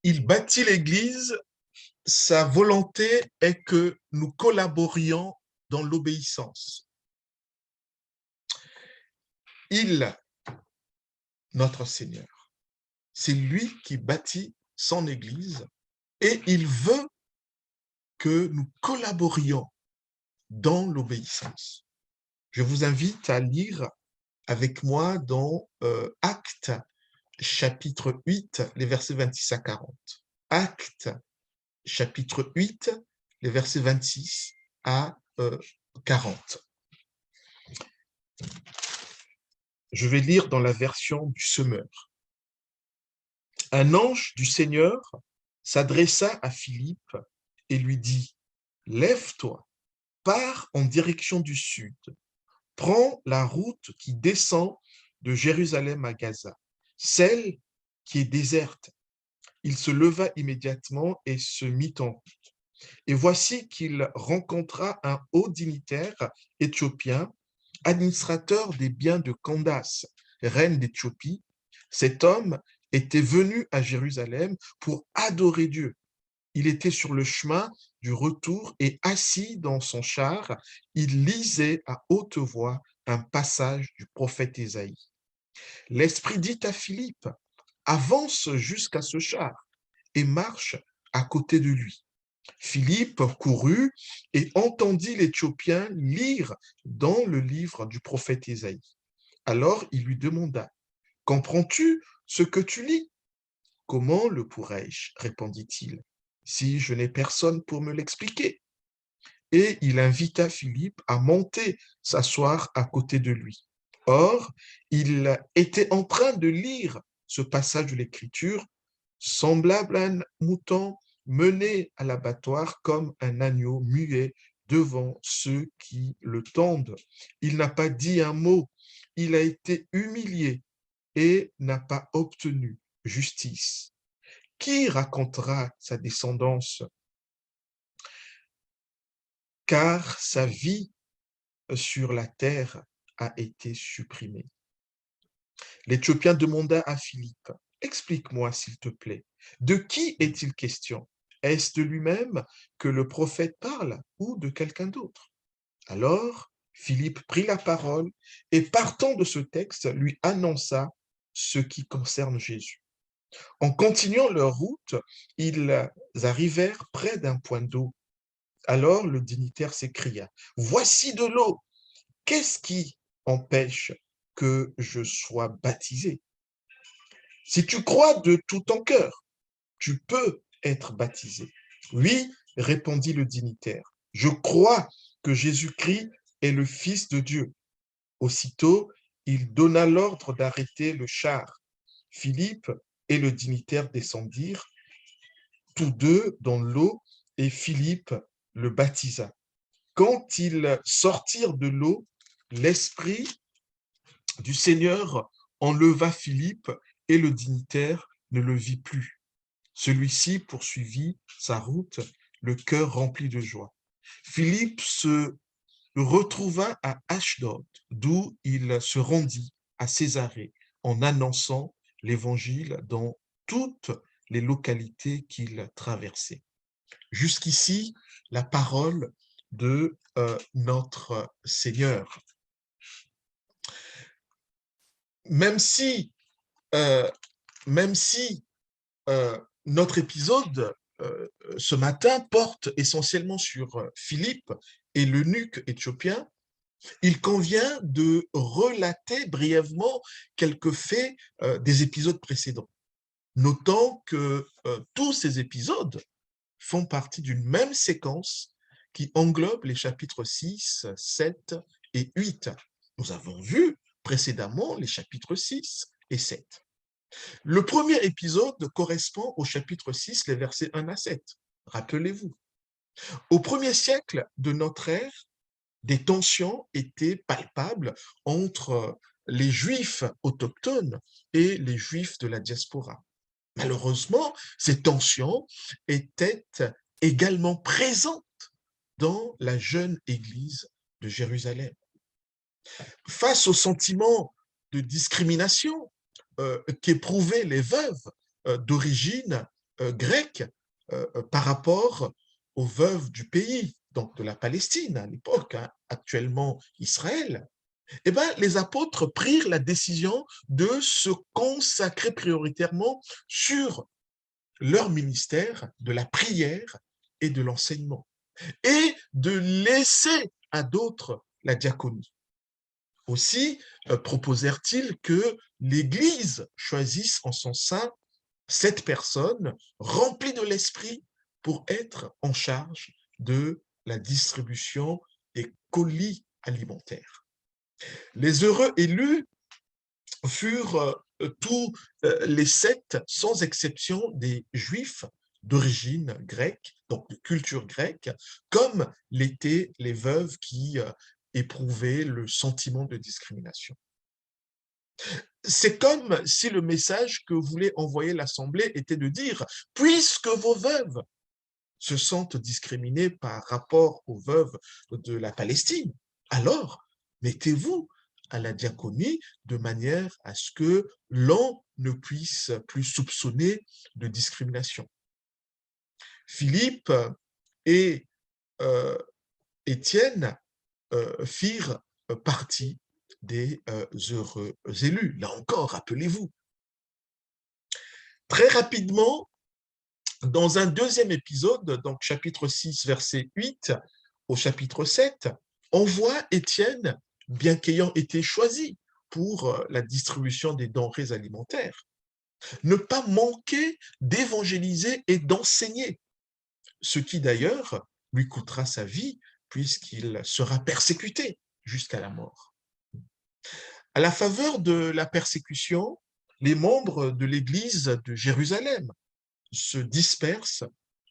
il bâtit l'Église, sa volonté est que nous collaborions dans l'obéissance. Il, notre Seigneur, c'est lui qui bâtit son Église et il veut que nous collaborions dans l'obéissance. Je vous invite à lire avec moi dans Actes, chapitre 8, les versets 26 à 40. Actes, chapitre 8, les versets 26 à 40. Je vais lire dans la version du Semeur. Un ange du Seigneur s'adressa à Philippe et lui dit, « Lève-toi, pars en direction du sud, prends la route qui descend de Jérusalem à Gaza, celle qui est déserte. » Il se leva immédiatement et se mit en route. Et voici qu'il rencontra un haut dignitaire éthiopien, administrateur des biens de Candace, reine d'Éthiopie. Cet homme était venu à Jérusalem pour adorer Dieu. Il était sur le chemin du retour et assis dans son char, il lisait à haute voix un passage du prophète Ésaïe. L'Esprit dit à Philippe, avance jusqu'à ce char et marche à côté de lui. Philippe courut et entendit l'Éthiopien lire dans le livre du prophète Ésaïe. Alors il lui demanda, « Comprends-tu ce que tu lis ?» ?»« Comment le pourrais-je » répondit-il, « si je n'ai personne pour me l'expliquer ?» Et il invita Philippe à monter s'asseoir à côté de lui. Or, il était en train de lire ce passage de l'Écriture, semblable à un mouton mené à l'abattoir comme un agneau muet devant ceux qui le tendent. Il n'a pas dit un mot, il a été humilié et n'a pas obtenu justice. Qui racontera sa descendance? Car sa vie sur la terre a été supprimée. L'Éthiopien demanda à Philippe, « Explique-moi s'il te plaît, de qui est-il question? Est-ce de lui-même que le prophète parle ou de quelqu'un d'autre ?» Alors, Philippe prit la parole et partant de ce texte, lui annonça ce qui concerne Jésus. En continuant leur route, ils arrivèrent près d'un point d'eau. Alors le dignitaire s'écria, « Voici de l'eau! Qu'est-ce qui empêche que je sois baptisé? Si tu crois de tout ton cœur, tu peux être baptisé. » Oui, répondit le dignitaire, je crois que Jésus-Christ est le Fils de Dieu. Aussitôt, il donna l'ordre d'arrêter le char. Philippe et le dignitaire descendirent, tous deux dans l'eau, et Philippe le baptisa. Quand ils sortirent de l'eau, l'Esprit du Seigneur enleva Philippe et le dignitaire ne le vit plus. Celui-ci poursuivit sa route, le cœur rempli de joie. Philippe se retrouva à Ashdod, d'où il se rendit à Césarée en annonçant l'évangile dans toutes les localités qu'il traversait. Jusqu'ici, la parole de notre Seigneur. Même si, euh, même si notre épisode ce matin porte essentiellement sur Philippe et l'eunuque éthiopien, il convient de relater brièvement quelques faits des épisodes précédents. Notons que tous ces épisodes font partie d'une même séquence qui englobe les chapitres 6, 7 et 8. Nous avons vu précédemment les chapitres 6 et 7. Le premier épisode correspond au chapitre 6, les versets 1 à 7. Rappelez-vous. Au premier siècle de notre ère, des tensions étaient palpables entre les Juifs autochtones et les Juifs de la diaspora. Malheureusement, ces tensions étaient également présentes dans la jeune Église de Jérusalem. Face au sentiment de discrimination qu'éprouvaient les veuves d'origine grec par rapport aux veuves du pays, donc de la Palestine à l'époque, hein, actuellement Israël, eh ben, les apôtres prirent la décision de se consacrer prioritairement sur leur ministère de la prière et de l'enseignement, et de laisser à d'autres la diaconie. Aussi proposèrent-ils que l'Église choisisse en son sein 7 personnes remplies de l'Esprit pour être en charge de la distribution des colis alimentaires. Les heureux élus furent tous les 7, sans exception, des Juifs d'origine grecque, donc de culture grecque, comme l'étaient les veuves qui éprouvaient le sentiment de discrimination. C'est comme si le message que voulait envoyer l'Assemblée était de dire « Puisque vos veuves se sentent discriminées par rapport aux veuves de la Palestine, alors mettez-vous à la diaconie de manière à ce que l'on ne puisse plus soupçonner de discrimination. » Philippe et Étienne firent partie des heureux élus. Là encore, rappelez-vous. Très rapidement, dans un deuxième épisode, donc chapitre 6, verset 8 au chapitre 7, on voit Étienne, bien qu'ayant été choisi pour la distribution des denrées alimentaires, ne pas manquer d'évangéliser et d'enseigner, ce qui d'ailleurs lui coûtera sa vie puisqu'il sera persécuté jusqu'à la mort. À la faveur de la persécution, les membres de l'Église de Jérusalem se dispersent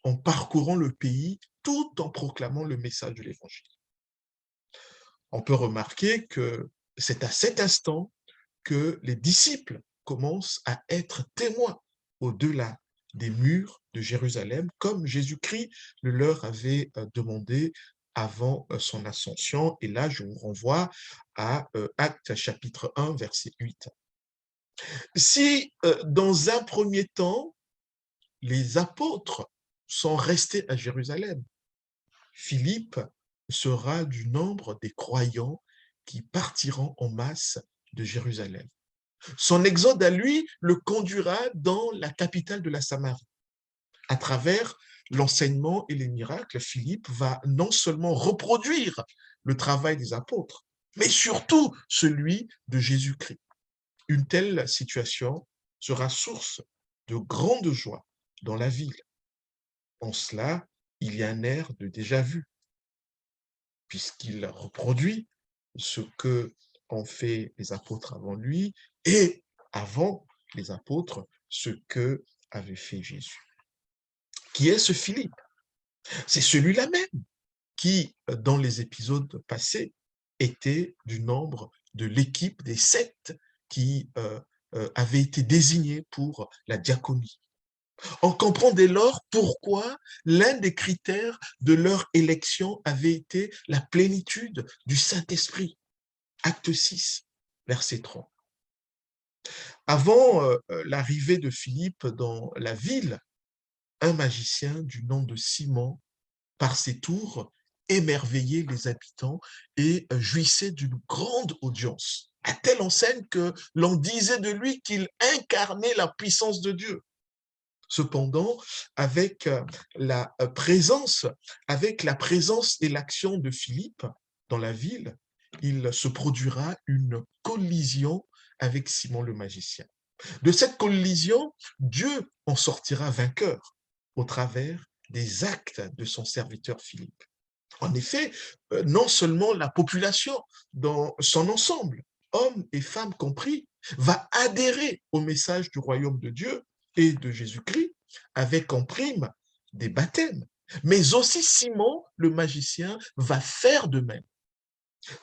en parcourant le pays tout en proclamant le message de l'Évangile. On peut remarquer que c'est à cet instant que les disciples commencent à être témoins au-delà des murs de Jérusalem, comme Jésus-Christ le leur avait demandé avant son ascension. Et là, je vous renvoie à Actes chapitre 1, verset 8. Si, dans un premier temps, les apôtres sont restés à Jérusalem, Philippe sera du nombre des croyants qui partiront en masse de Jérusalem. Son exode à lui le conduira dans la capitale de la Samarie. À travers l'enseignement et les miracles, Philippe va non seulement reproduire le travail des apôtres, mais surtout celui de Jésus-Christ. Une telle situation sera source de grande joie dans la ville. En cela, il y a un air de déjà-vu, puisqu'il reproduit ce que ont fait les apôtres avant lui et avant les apôtres, ce que avait fait Jésus. Qui est ce Philippe? C'est celui-là même qui, dans les épisodes passés, était du nombre de l'équipe des 7 qui avaient été désignés pour la diaconie. On comprend dès lors pourquoi l'un des critères de leur élection avait été la plénitude du Saint-Esprit. Acte 6, verset 30. Avant l'arrivée de Philippe dans la ville, un magicien du nom de Simon, par ses tours, émerveillait les habitants et jouissait d'une grande audience, à telle enseigne que l'on disait de lui qu'il incarnait la puissance de Dieu. Cependant, avec la présence et l'action de Philippe dans la ville, il se produira une collision avec Simon le magicien. De cette collision, Dieu en sortira vainqueur au travers des actes de son serviteur Philippe. En effet, non seulement la population dans son ensemble, hommes et femmes compris, va adhérer au message du royaume de Dieu et de Jésus-Christ, avec en prime des baptêmes, mais aussi Simon, le magicien, va faire de même,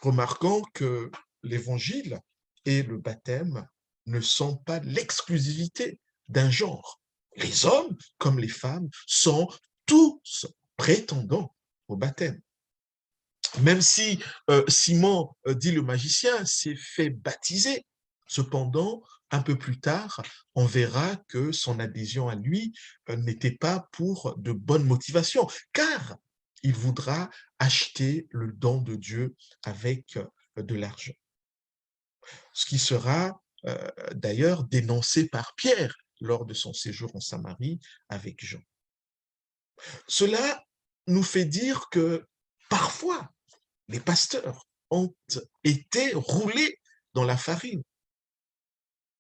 remarquant que l'évangile et le baptême ne sont pas l'exclusivité d'un genre. Les hommes, comme les femmes, sont tous prétendants au baptême. Même si Simon, dit le magicien, s'est fait baptiser Cependant, un peu plus tard, on verra que son adhésion à lui n'était pas pour de bonnes motivations, car il voudra acheter le don de Dieu avec de l'argent. Ce qui sera d'ailleurs dénoncé par Pierre lors de son séjour en Samarie avec Jean. Cela nous fait dire que parfois, les pasteurs ont été roulés dans la farine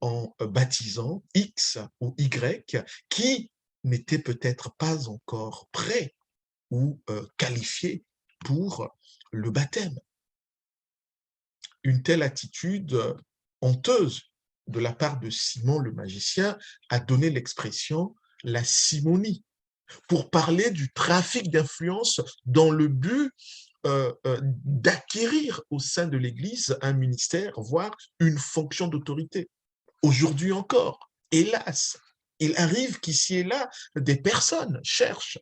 en baptisant X ou Y qui n'étaient peut-être pas encore prêts ou qualifiés pour le baptême. Une telle attitude honteuse de la part de Simon le magicien a donné l'expression la simonie pour parler du trafic d'influence dans le but d'acquérir au sein de l'Église un ministère, voire une fonction d'autorité. Aujourd'hui encore, hélas, il arrive qu'ici et là, des personnes cherchent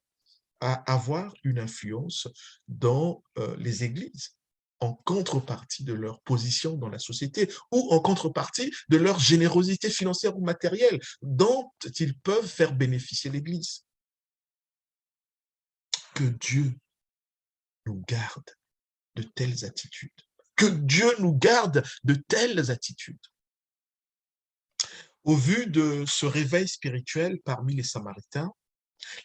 à avoir une influence dans les églises en contrepartie de leur position dans la société ou en contrepartie de leur générosité financière ou matérielle dont ils peuvent faire bénéficier l'Église. Que Dieu nous garde de telles attitudes. Que Dieu nous garde de telles attitudes. Au vu de ce réveil spirituel parmi les Samaritains,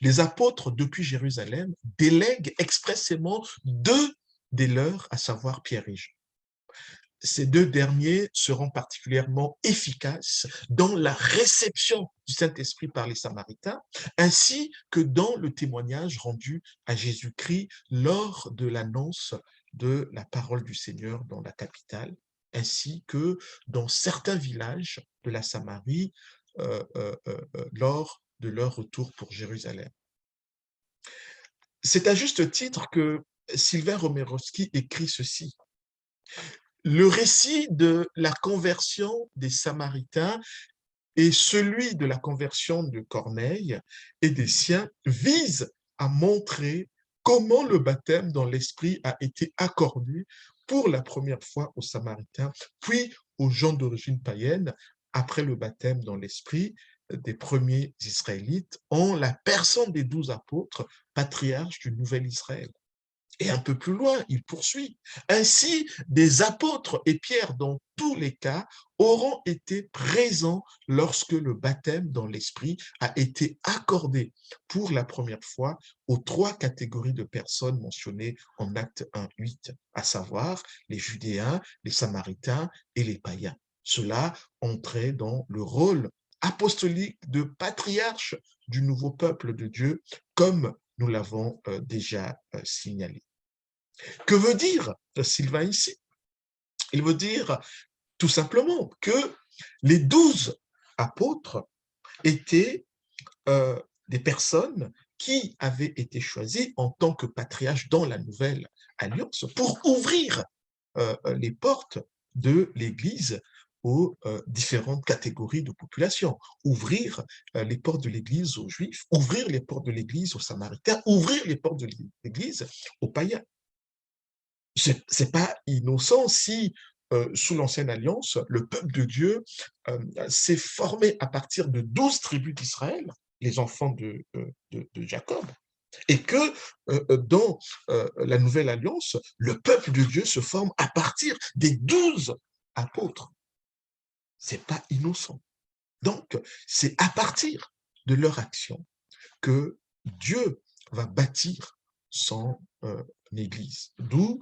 les apôtres, depuis Jérusalem, délèguent expressément deux des leurs, à savoir Pierre et Jean. Ces deux derniers seront particulièrement efficaces dans la réception du Saint-Esprit par les Samaritains, ainsi que dans le témoignage rendu à Jésus-Christ lors de l'annonce de la parole du Seigneur dans la capitale, ainsi que dans certains villages de la Samarie lors de leur retour pour Jérusalem. C'est à juste titre que Sylvain Romerowski écrit ceci. Le récit de la conversion des Samaritains et celui de la conversion de Corneille et des siens visent à montrer comment le baptême dans l'Esprit a été accordé pour la première fois aux Samaritains, puis aux gens d'origine païenne, après le baptême dans l'Esprit des premiers Israélites, en la personne des 12 apôtres, patriarches du Nouvel Israël. Et un peu plus loin, il poursuit. Ainsi, des apôtres et Pierre, dans tous les cas, auront été présents lorsque le baptême dans l'Esprit a été accordé pour la première fois aux trois catégories de personnes mentionnées en Acte 1:8, à savoir les Judéens, les Samaritains et les païens. Cela entrait dans le rôle apostolique de patriarche du nouveau peuple de Dieu, comme nous l'avons déjà signalé. Que veut dire Sylvain ici? Il veut dire tout simplement que les 12 apôtres étaient des personnes qui avaient été choisies en tant que patriarches dans la nouvelle alliance pour ouvrir les portes de l'Église aux différentes catégories de population, ouvrir les portes de l'Église aux Juifs, ouvrir les portes de l'Église aux Samaritains, ouvrir les portes de l'Église aux païens. C'est pas innocent si, sous l'Ancienne Alliance, le peuple de Dieu s'est formé à partir de 12 tribus d'Israël, les enfants de Jacob, et que dans la Nouvelle Alliance, le peuple de Dieu se forme à partir des 12 apôtres. C'est pas innocent. Donc, c'est à partir de leur action que Dieu va bâtir son Église, d'où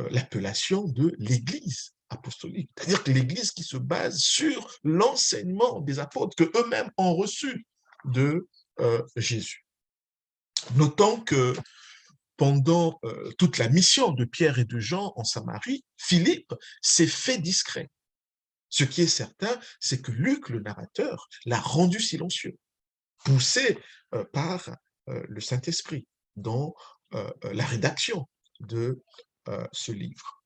l'appellation de l'Église apostolique, c'est-à-dire que l'Église qui se base sur l'enseignement des apôtres que eux-mêmes ont reçu de Jésus. Notons que pendant toute la mission de Pierre et de Jean en Samarie, Philippe s'est fait discret. Ce qui est certain, c'est que Luc, le narrateur, l'a rendu silencieux, poussé par le Saint-Esprit dans la rédaction de ce livre.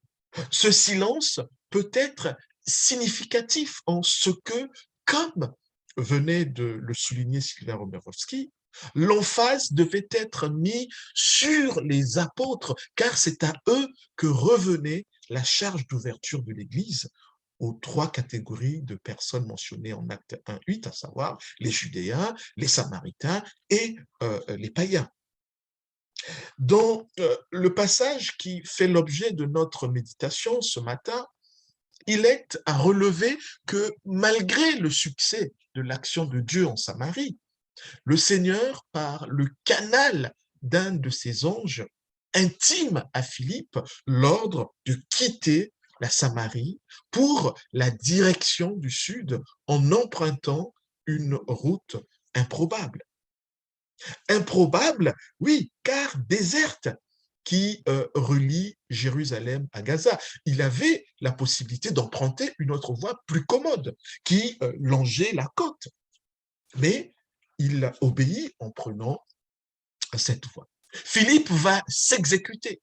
Ce silence peut être significatif en ce que, comme venait de le souligner Sylvain Romerowski, l'emphase devait être mise sur les apôtres, car c'est à eux que revenait la charge d'ouverture de l'Église aux 3 catégories de personnes mentionnées en Acte 1:8, à savoir les Judéens, les Samaritains et les païens. Dans le passage qui fait l'objet de notre méditation ce matin, il est à relever que malgré le succès de l'action de Dieu en Samarie, le Seigneur, par le canal d'un de ses anges, intime à Philippe l'ordre de quitter la Samarie pour la direction du sud en empruntant une route improbable. Improbable, oui, car déserte, qui relie Jérusalem à Gaza. Il avait la possibilité d'emprunter une autre voie plus commode, qui longeait la côte. Mais il obéit en prenant cette voie. Philippe va s'exécuter.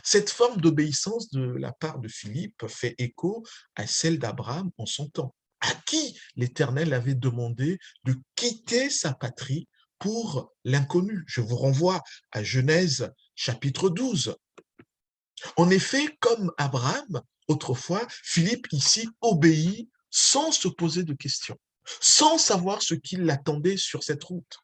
Cette forme d'obéissance de la part de Philippe fait écho à celle d'Abraham en son temps, à qui l'Éternel avait demandé de quitter sa patrie pour l'inconnu. Je vous renvoie à Genèse chapitre 12. En effet, comme Abraham, autrefois, Philippe ici obéit sans se poser de questions, sans savoir ce qui l'attendait sur cette route.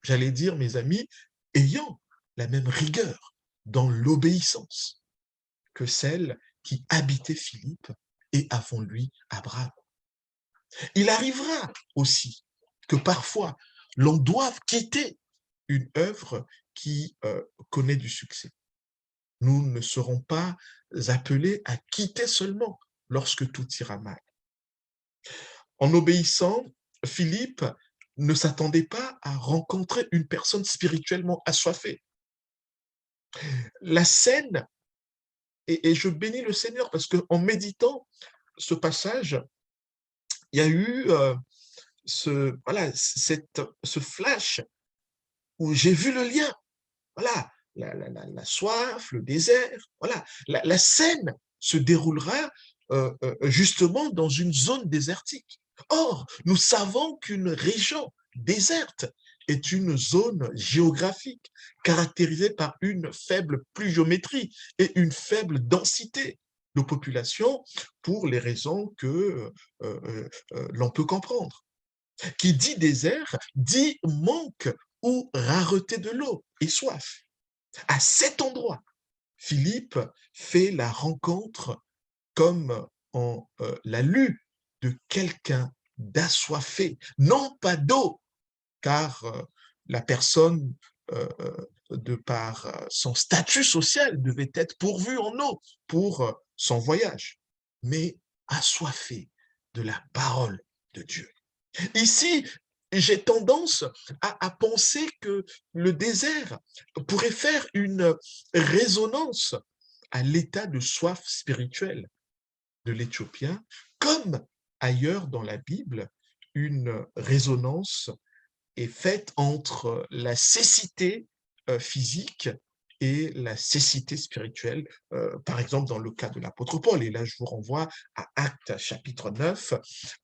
J'allais dire, mes amis, ayant la même rigueur dans l'obéissance que celle qui habitait Philippe et avant lui Abraham. Il arrivera aussi que parfois l'on doive quitter une œuvre qui connaît du succès. Nous ne serons pas appelés à quitter seulement lorsque tout ira mal. En obéissant, Philippe ne s'attendait pas à rencontrer une personne spirituellement assoiffée. La scène, et je bénis le Seigneur parce qu'en méditant ce passage, il y a eu ce flash où j'ai vu le lien. Voilà, la soif, le désert, voilà. La scène se déroulera justement dans une zone désertique. Or, nous savons qu'une région déserte est une zone géographique caractérisée par une faible pluviométrie et une faible densité de population pour les raisons que l'on peut comprendre. Qui dit désert, dit manque ou rareté de l'eau et soif. À cet endroit, Philippe fait la rencontre, comme on l'a lu, de quelqu'un d'assoiffé, non pas d'eau, car la personne, de par son statut social, devait être pourvue en eau pour son voyage, mais assoiffé de la parole de Dieu. Ici, j'ai tendance à penser que le désert pourrait faire une résonance à l'état de soif spirituelle de l'Éthiopien, comme ailleurs dans la Bible, une résonance est faite entre la cécité physique et la cécité spirituelle, par exemple dans le cas de l'apôtre Paul. Et là, je vous renvoie à Actes chapitre 9,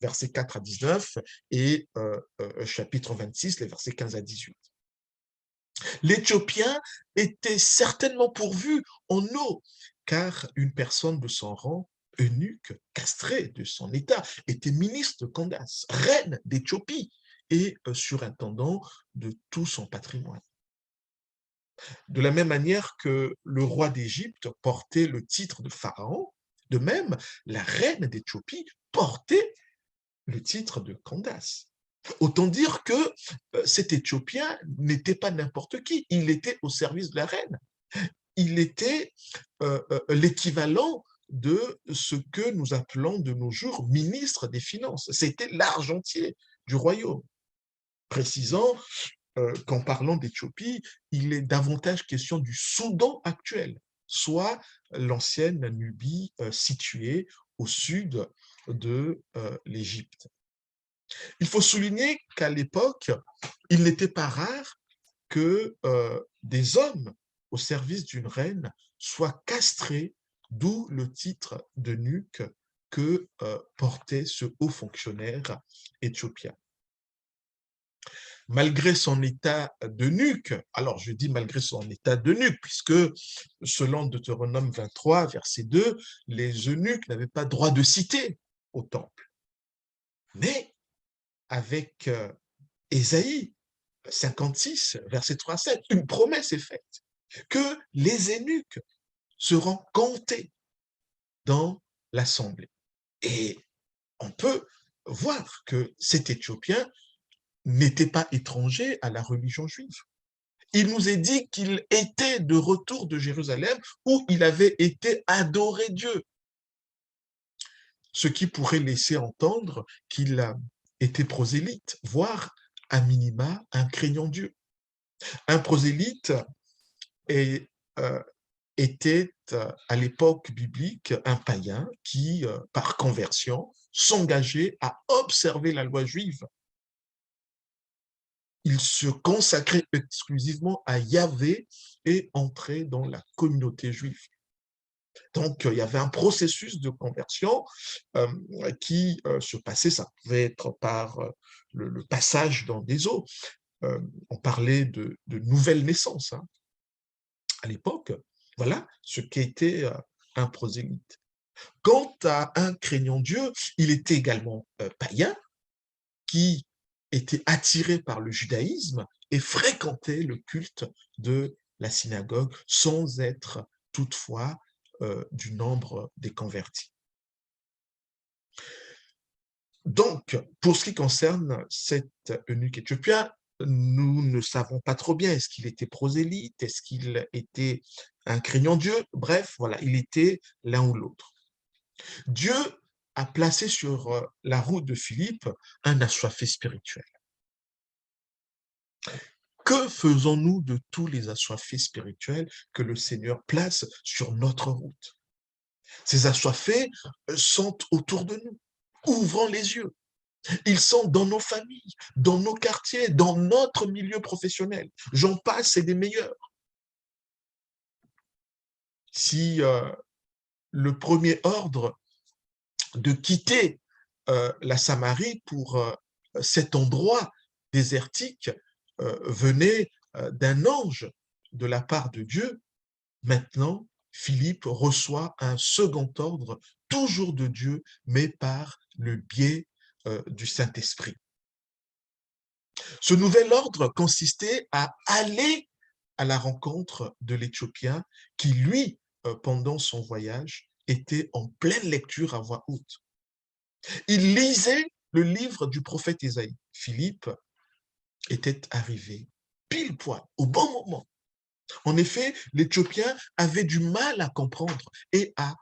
versets 4 à 19, et chapitre 26, les versets 15 à 18. L'Éthiopien était certainement pourvu en eau, car une personne de son rang, eunuque, castré de son état, était ministre de Candace, reine d'Éthiopie et surintendant de tout son patrimoine. De la même manière que le roi d'Égypte portait le titre de pharaon, de même, la reine d'Éthiopie portait le titre de Candace. Autant dire que cet Éthiopien n'était pas n'importe qui, il était au service de la reine. Il était l'équivalent de ce que nous appelons de nos jours ministre des Finances. C'était l'argentier du royaume, précisant qu'en parlant d'Éthiopie, il est davantage question du Soudan actuel, soit l'ancienne Nubie située au sud de l'Égypte. Il faut souligner qu'à l'époque, il n'était pas rare que des hommes au service d'une reine soient castrés, d'où le titre d'eunuque que portait ce haut fonctionnaire éthiopien. malgré son état d'eunuque, alors je dis malgré son état d'eunuque, puisque selon Deutéronome 23, verset 2, les eunuques n'avaient pas droit de cité au temple. Mais avec Ésaïe 56, verset 3 à 7, une promesse est faite que les eunuques seront comptés dans l'assemblée. Et on peut voir que cet Éthiopien n'était pas étranger à la religion juive. Il nous est dit qu'il était de retour de Jérusalem où il avait été adoré Dieu, ce qui pourrait laisser entendre qu'il était prosélyte, voire à minima un craignant Dieu. Un prosélyte est, était à l'époque biblique un païen qui, par conversion, s'engageait à observer la loi juive. Il se consacrait exclusivement à Yahvé et entrait dans la communauté juive. Donc, il y avait un processus de conversion qui se passait, ça pouvait être par le passage dans des eaux. On parlait de nouvelle naissance hein, à l'époque. Voilà ce qu'était un prosélyte. Quant à un craignant Dieu, il était également païen qui était attiré par le judaïsme et fréquentait le culte de la synagogue sans être toutefois du nombre des convertis. Donc, pour ce qui concerne cet eunuque éthiopien, nous ne savons pas trop bien, est-ce qu'il était prosélyte, est-ce qu'il était un craignant Dieu, bref, voilà, il était l'un ou l'autre. Dieu a placé sur la route de Philippe un assoiffé spirituel. Que faisons-nous de tous les assoiffés spirituels que le Seigneur place sur notre route? Ces assoiffés sont autour de nous. Ouvrons les yeux. Ils sont dans nos familles, dans nos quartiers, dans notre milieu professionnel. J'en passe, c'est des meilleurs. Si le premier ordre de quitter la Samarie pour cet endroit désertique venait d'un ange de la part de Dieu, maintenant, Philippe reçoit un second ordre, toujours de Dieu, mais par le biais du Saint-Esprit. Ce nouvel ordre consistait à aller à la rencontre de l'Éthiopien qui, lui, pendant son voyage, était en pleine lecture à voix haute. Il lisait le livre du prophète Ésaïe. Philippe était arrivé pile poil, au bon moment. En effet, l'Éthiopien avait du mal à comprendre et à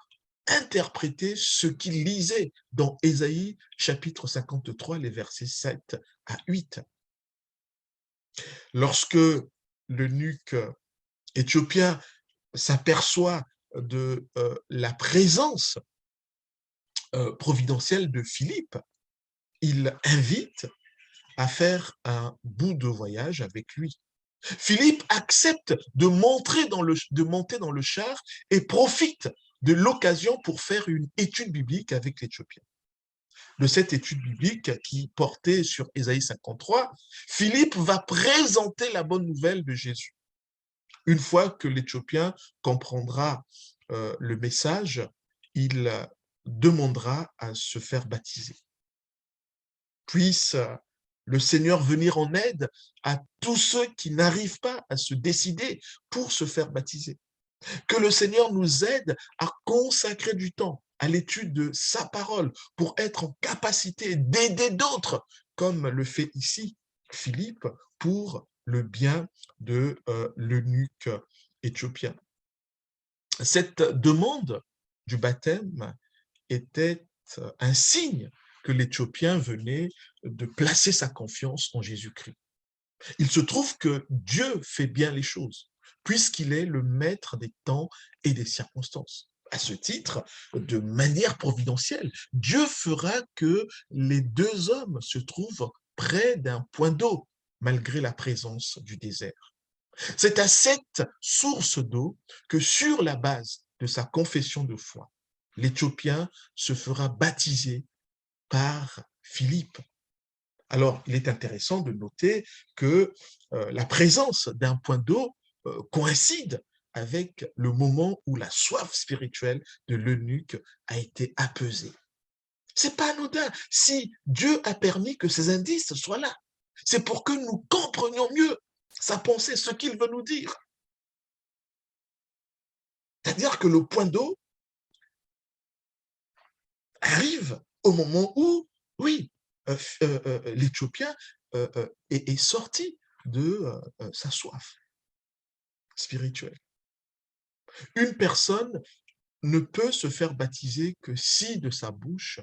interpréter ce qu'il lisait dans Ésaïe chapitre 53, les versets 7 à 8. Lorsque l'eunuque éthiopien s'aperçoit de la présence providentielle de Philippe, il invite à faire un bout de voyage avec lui. Philippe accepte de monter dans le char et profite de l'occasion pour faire une étude biblique avec l'Éthiopien. De cette étude biblique qui portait sur Ésaïe 53, Philippe va présenter la bonne nouvelle de Jésus. Une fois que l'Éthiopien comprendra le message, il demandera à se faire baptiser. Puisse le Seigneur venir en aide à tous ceux qui n'arrivent pas à se décider pour se faire baptiser. Que le Seigneur nous aide à consacrer du temps à l'étude de sa parole pour être en capacité d'aider d'autres, comme le fait ici Philippe, pour le bien de l'eunuque éthiopien. Cette demande du baptême était un signe que l'Éthiopien venait de placer sa confiance en Jésus-Christ. Il se trouve que Dieu fait bien les choses, puisqu'il est le maître des temps et des circonstances. À ce titre, de manière providentielle, Dieu fera que les deux hommes se trouvent près d'un point d'eau, malgré la présence du désert. C'est à cette source d'eau que, sur la base de sa confession de foi, l'Éthiopien se fera baptiser par Philippe. Alors, il est intéressant de noter que la présence d'un point d'eau coïncide avec le moment où la soif spirituelle de l'eunuque a été apaisée. C'est pas anodin. Si Dieu a permis que ces indices soient là, c'est pour que nous comprenions mieux sa pensée, ce qu'il veut nous dire. C'est-à-dire que le point d'eau arrive au moment où, oui, l'Éthiopien est sorti de sa soif spirituelle. Une personne ne peut se faire baptiser que si de sa bouche,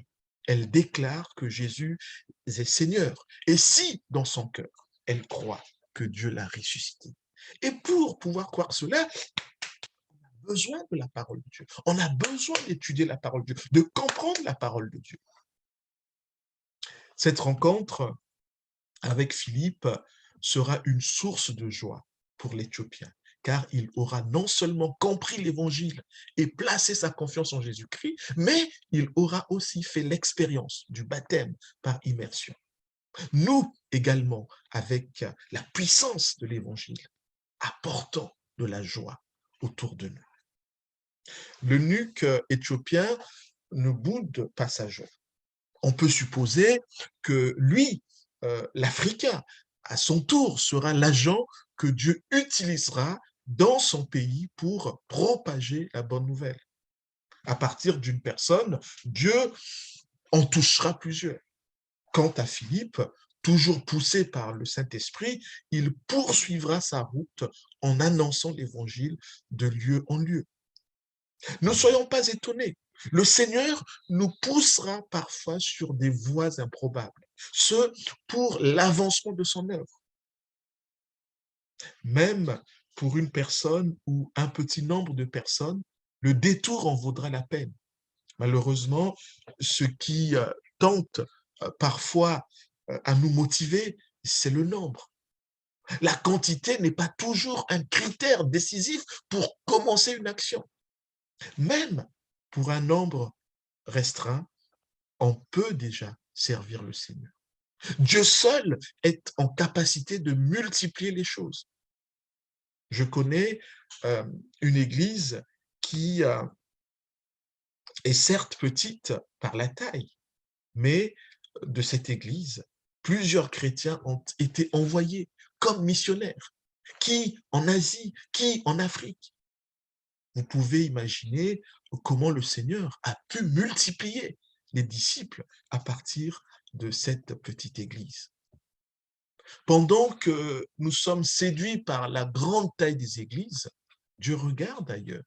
elle déclare que Jésus est Seigneur et si dans son cœur, elle croit que Dieu l'a ressuscité. Et pour pouvoir croire cela, on a besoin de la parole de Dieu. On a besoin d'étudier la parole de Dieu, de comprendre la parole de Dieu. Cette rencontre avec Philippe sera une source de joie pour l'Éthiopien, car il aura non seulement compris l'Évangile et placé sa confiance en Jésus-Christ, mais il aura aussi fait l'expérience du baptême par immersion. Nous également, avec la puissance de l'Évangile, apportons de la joie autour de nous. L'eunuque éthiopien ne boude pas sa joie. On peut supposer que lui, l'Africain, à son tour, sera l'agent que Dieu utilisera dans son pays pour propager la bonne nouvelle. À partir d'une personne, Dieu en touchera plusieurs. Quant à Philippe, toujours poussé par le Saint-Esprit, il poursuivra sa route en annonçant l'Évangile de lieu en lieu. Ne soyons pas étonnés. Le Seigneur nous poussera parfois sur des voies improbables, ce pour l'avancement de son œuvre. Même pour une personne ou un petit nombre de personnes, le détour en vaudra la peine. Malheureusement, ce qui tente parfois à nous motiver, c'est le nombre. La quantité n'est pas toujours un critère décisif pour commencer une action. Même pour un nombre restreint, on peut déjà servir le Seigneur. Dieu seul est en capacité de multiplier les choses. Je connais une église qui est certes petite par la taille, mais de cette église, plusieurs chrétiens ont été envoyés comme missionnaires, qui en Asie, qui en Afrique. Vous pouvez imaginer comment le Seigneur a pu multiplier les disciples à partir de cette petite église. Pendant que nous sommes séduits par la grande taille des églises, Dieu regarde ailleurs.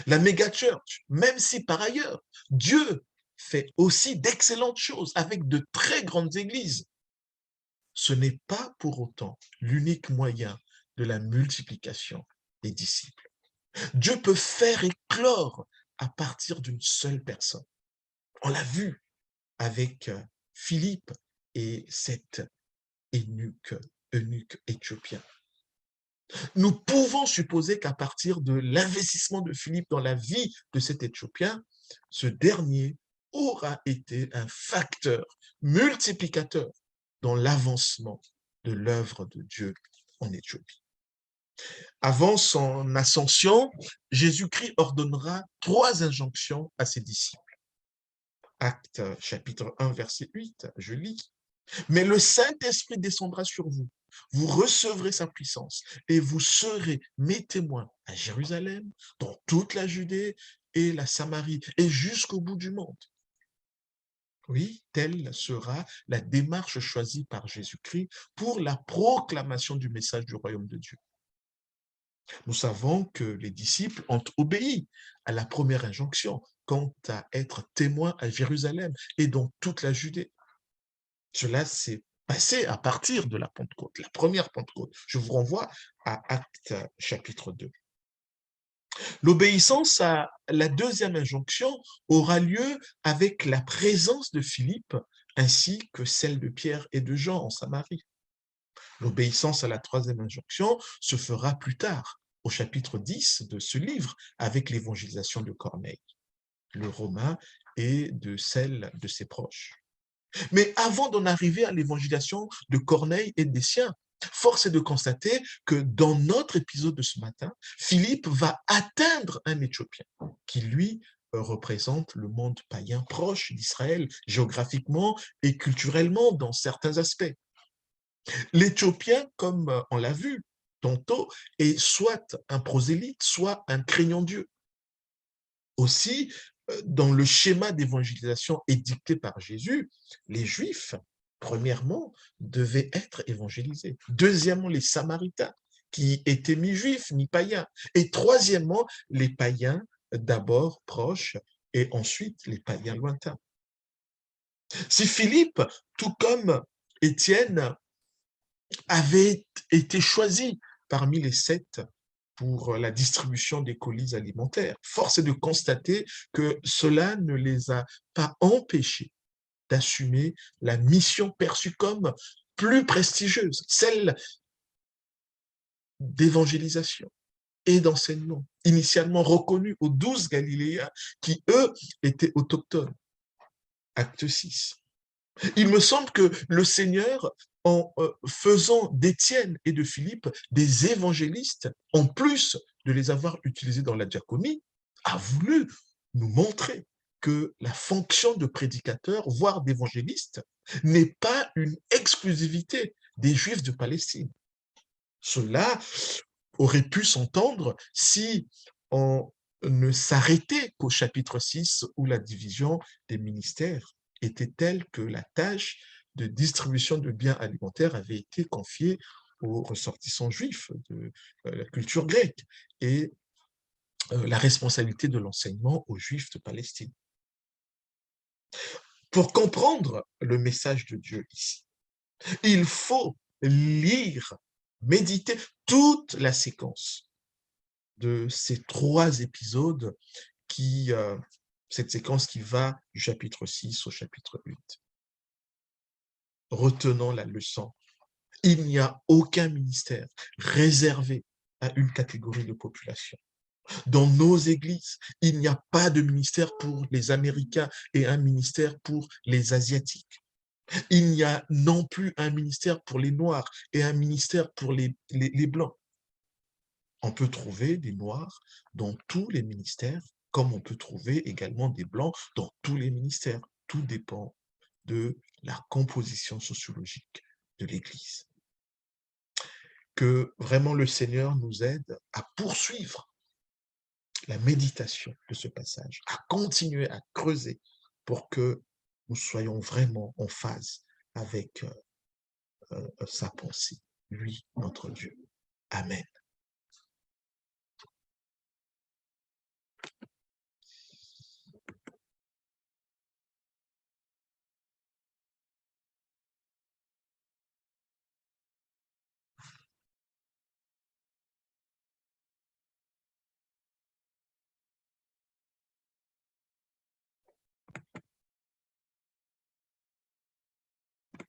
La méga church, même si par ailleurs, Dieu fait aussi d'excellentes choses avec de très grandes églises, ce n'est pas pour autant l'unique moyen de la multiplication des disciples. Dieu peut faire éclore à partir d'une seule personne. On l'a vu avec Philippe et cet eunuque éthiopien. Nous pouvons supposer qu'à partir de l'investissement de Philippe dans la vie de cet Éthiopien, ce dernier aura été un facteur multiplicateur dans l'avancement de l'œuvre de Dieu en Éthiopie. Avant son ascension, Jésus-Christ ordonnera 3 injonctions à ses disciples. Actes chapitre 1, verset 8, je lis. Mais le Saint-Esprit descendra sur vous. Vous recevrez sa puissance et vous serez mes témoins à Jérusalem, dans toute la Judée et la Samarie et jusqu'au bout du monde. Oui, telle sera la démarche choisie par Jésus-Christ pour la proclamation du message du royaume de Dieu. Nous savons que les disciples ont obéi à la première injonction quant à être témoins à Jérusalem et dans toute la Judée. Cela s'est passé à partir de la Pentecôte, la première Pentecôte. Je vous renvoie à Actes chapitre 2. L'obéissance à la deuxième injonction aura lieu avec la présence de Philippe ainsi que celle de Pierre et de Jean en Samarie. L'obéissance à la troisième injonction se fera plus tard, au chapitre 10 de ce livre, avec l'évangélisation de Corneille, le Romain, et de celle de ses proches. Mais avant d'en arriver à l'évangélisation de Corneille et des siens, force est de constater que dans notre épisode de ce matin, Philippe va atteindre un Éthiopien qui, lui, représente le monde païen proche d'Israël, géographiquement et culturellement dans certains aspects. L'Éthiopien, comme on l'a vu tantôt, est soit un prosélyte, soit un craignant Dieu. Aussi, dans le schéma d'évangélisation édicté par Jésus, les Juifs, premièrement, devaient être évangélisés. Deuxièmement, les Samaritains, qui étaient mi-juifs, mi-païens. Et troisièmement, les païens, d'abord proches, et ensuite les païens lointains. Si Philippe, tout comme Étienne, avait été choisi parmi les 7 pour la distribution des colis alimentaires. Force est de constater que cela ne les a pas empêchés d'assumer la mission perçue comme plus prestigieuse, celle d'évangélisation et d'enseignement, initialement reconnue aux 12 Galiléens qui, eux, étaient autochtones. Acte 6. Il me semble que le Seigneur, en faisant d'Étienne et de Philippe des évangélistes, en plus de les avoir utilisés dans la diaconie, a voulu nous montrer que la fonction de prédicateur, voire d'évangéliste, n'est pas une exclusivité des Juifs de Palestine. Cela aurait pu s'entendre si on ne s'arrêtait qu'au chapitre 6 où la division des ministères était telle que la tâche de distribution de biens alimentaires avait été confiée aux ressortissants juifs de la culture grecque et la responsabilité de l'enseignement aux Juifs de Palestine. Pour comprendre le message de Dieu ici, il faut lire, méditer toute la séquence de ces 3 épisodes cette séquence qui va du chapitre 6 au chapitre 8. Retenons la leçon. Il n'y a aucun ministère réservé à une catégorie de population. Dans nos églises, il n'y a pas de ministère pour les Américains et un ministère pour les Asiatiques. Il n'y a non plus un ministère pour les Noirs et un ministère pour les Blancs. On peut trouver des Noirs dans tous les ministères, comme on peut trouver également des Blancs dans tous les ministères. Tout dépend de la composition sociologique de l'Église. Que vraiment le Seigneur nous aide à poursuivre la méditation de ce passage, à continuer à creuser pour que nous soyons vraiment en phase avec sa pensée, lui, notre Dieu. Amen.